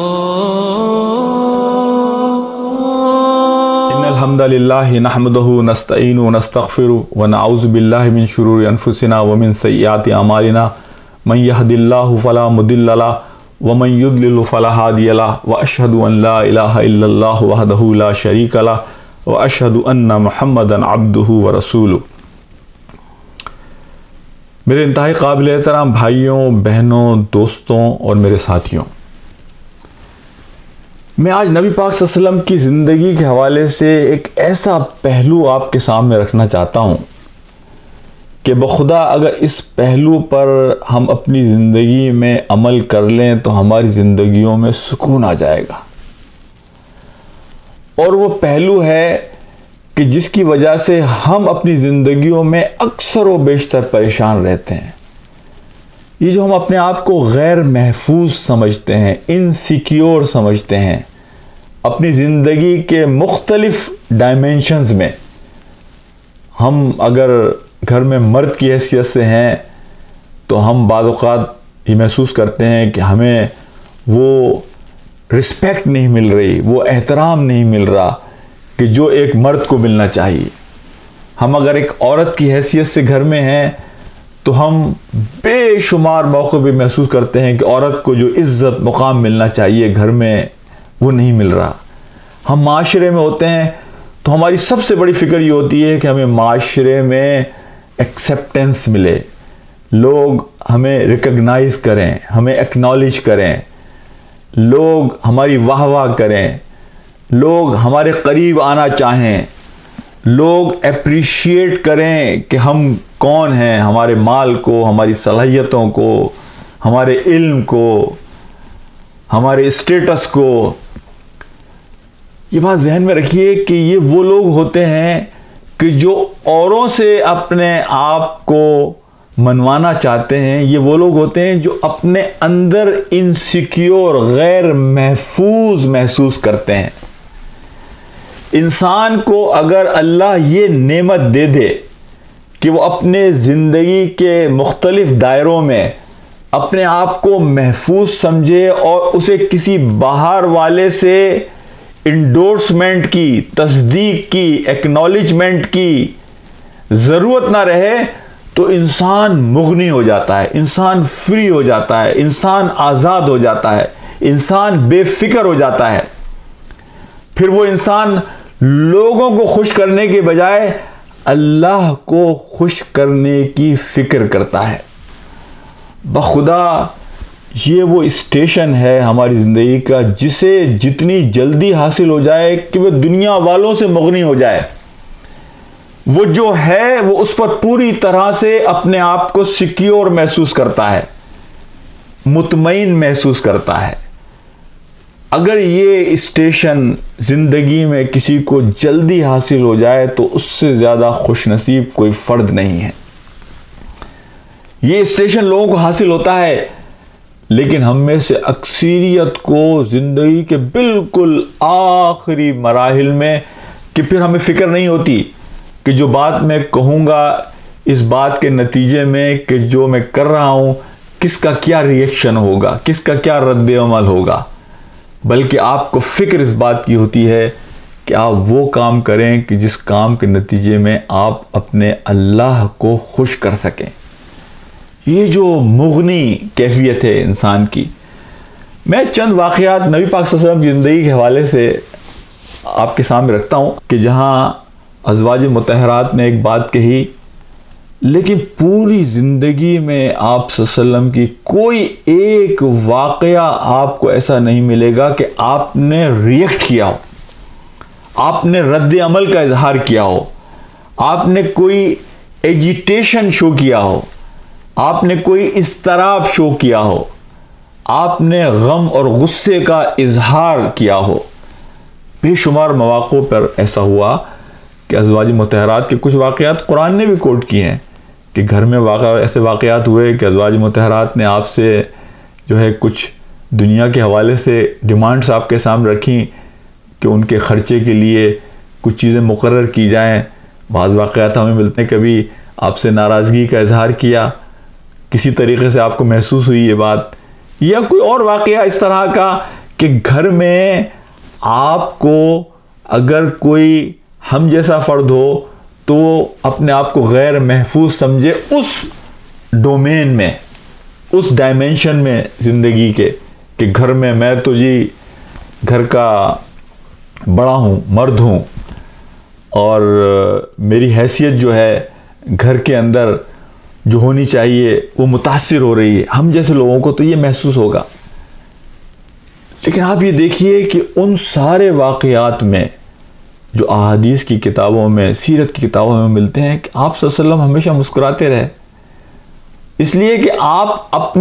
ان الحمد للہ نحمده ونستعینه ونستغفره ونعوذ باللہ من شرور انفسنا ومن سیئات اعمالنا من يهد الله فلا مضل له ومن يضلل فلا هادي له واشهد ان لا اله الا الله وحده لا شريك له واشهد ان محمدا عبده ورسوله۔ میرے انتہائی قابل احترام بھائیوں، بہنوں، دوستوں اور میرے ساتھیوں، میں آج نبی پاک صلی اللہ علیہ وسلم کی زندگی کے حوالے سے ایک ایسا پہلو آپ کے سامنے رکھنا چاہتا ہوں کہ بخدا اگر اس پہلو پر ہم اپنی زندگی میں عمل کر لیں تو ہماری زندگیوں میں سکون آ جائے گا۔ اور وہ پہلو ہے کہ جس کی وجہ سے ہم اپنی زندگیوں میں اکثر و بیشتر پریشان رہتے ہیں۔ یہ جو ہم اپنے آپ کو غیر محفوظ سمجھتے ہیں، انسیکیور سمجھتے ہیں، اپنی زندگی کے مختلف ڈائمینشنز میں، ہم اگر گھر میں مرد کی حیثیت سے ہیں تو ہم بعض اوقات یہ محسوس کرتے ہیں کہ ہمیں وہ رسپیکٹ نہیں مل رہی، وہ احترام نہیں مل رہا کہ جو ایک مرد کو ملنا چاہیے۔ ہم اگر ایک عورت کی حیثیت سے گھر میں ہیں تو ہم بے شمار موقع پہ محسوس کرتے ہیں کہ عورت کو جو عزت مقام ملنا چاہیے گھر میں وہ نہیں مل رہا۔ ہم معاشرے میں ہوتے ہیں تو ہماری سب سے بڑی فکر یہ ہوتی ہے کہ ہمیں معاشرے میں ایکسیپٹنس ملے، لوگ ہمیں ریکگنائز کریں، ہمیں ایکنالج کریں، لوگ ہماری واہ واہ کریں، لوگ ہمارے قریب آنا چاہیں، لوگ اپریشیٹ کریں کہ ہم کون ہیں، ہمارے مال کو، ہماری صلاحیتوں کو، ہمارے علم کو، ہمارے اسٹیٹس کو۔ یہ بات ذہن میں رکھیے کہ یہ وہ لوگ ہوتے ہیں کہ جو اوروں سے اپنے آپ کو منوانا چاہتے ہیں، یہ وہ لوگ ہوتے ہیں جو اپنے اندر انسیکیور، غیر محفوظ محسوس کرتے ہیں۔ انسان کو اگر اللہ یہ نعمت دے دے کہ وہ اپنے زندگی کے مختلف دائروں میں اپنے آپ کو محفوظ سمجھے اور اسے کسی باہر والے سے انڈورسمنٹ کی، تصدیق کی، ایکنالجمنٹ کی ضرورت نہ رہے تو انسان مغنی ہو جاتا ہے، انسان فری ہو جاتا ہے، انسان آزاد ہو جاتا ہے، انسان بے فکر ہو جاتا ہے۔ پھر وہ انسان لوگوں کو خوش کرنے کے بجائے اللہ کو خوش کرنے کی فکر کرتا ہے۔ بخدا یہ وہ اسٹیشن ہے ہماری زندگی کا جسے جتنی جلدی حاصل ہو جائے کہ وہ دنیا والوں سے مغنی ہو جائے، وہ جو ہے وہ اس پر پوری طرح سے اپنے آپ کو سیکیور محسوس کرتا ہے، مطمئن محسوس کرتا ہے۔ اگر یہ اسٹیشن زندگی میں کسی کو جلدی حاصل ہو جائے تو اس سے زیادہ خوش نصیب کوئی فرد نہیں ہے۔ یہ اسٹیشن لوگوں کو حاصل ہوتا ہے، لیکن ہم میں سے اکثریت کو زندگی کے بالکل آخری مراحل میں کہ پھر ہمیں فکر نہیں ہوتی کہ جو بات میں کہوں گا اس بات کے نتیجے میں کہ جو میں کر رہا ہوں کس کا کیا ریئیکشن ہوگا، کس کا کیا رد عمل ہوگا، بلکہ آپ کو فکر اس بات کی ہوتی ہے کہ آپ وہ کام کریں کہ جس کام کے نتیجے میں آپ اپنے اللہ کو خوش کر سکیں۔ یہ جو مغنی کیفیت ہے انسان کی، میں چند واقعات نبی پاک صلی اللہ علیہ وسلم کی زندگی کے حوالے سے آپ کے سامنے رکھتا ہوں کہ جہاں ازواج مطہرات نے ایک بات کہی لیکن پوری زندگی میں آپ صلی اللہ علیہ وسلم کی کوئی ایک واقعہ آپ کو ایسا نہیں ملے گا کہ آپ نے ریئیکٹ کیا ہو، آپ نے رد عمل کا اظہار کیا ہو، آپ نے کوئی ایجیٹیشن شو کیا ہو، آپ نے کوئی اضطراب شو کیا ہو، آپ نے غم اور غصے کا اظہار کیا ہو۔ بے شمار مواقع پر ایسا ہوا کہ ازواج مطہرات کے کچھ واقعات قرآن نے بھی کوٹ کیے ہیں کہ گھر میں ایسے واقعات ہوئے کہ ازواج مطہرات نے آپ سے جو ہے کچھ دنیا کے حوالے سے ڈیمانڈز آپ کے سامنے رکھیں کہ ان کے خرچے کے لیے کچھ چیزیں مقرر کی جائیں۔ بعض واقعات ہمیں ملتے ہیں کبھی آپ سے ناراضگی کا اظہار کیا، کسی طریقے سے آپ کو محسوس ہوئی یہ بات، یا کوئی اور واقعہ اس طرح کا کہ گھر میں آپ کو اگر کوئی ہم جیسا فرد ہو تو وہ اپنے آپ کو غیر محفوظ سمجھے اس ڈومین میں، اس ڈائمینشن میں زندگی کے، کہ گھر میں میں تو جی گھر کا بڑا ہوں، مرد ہوں، اور میری حیثیت جو ہے گھر کے اندر جو ہونی چاہیے وہ متاثر ہو رہی ہے. ہم جیسے لوگوں کو تو یہ محسوس ہوگا. لیکن آپ یہ دیکھیے کہ ان سارے واقعات میں جو احادیث کی کتابوں میں، سیرت کی کتابوں میں ملتے ہیں، کہ آپ صلی اللہ علیہ وسلم ہمیشہ مسکراتے رہے، اس لیے کہ آپ اپنے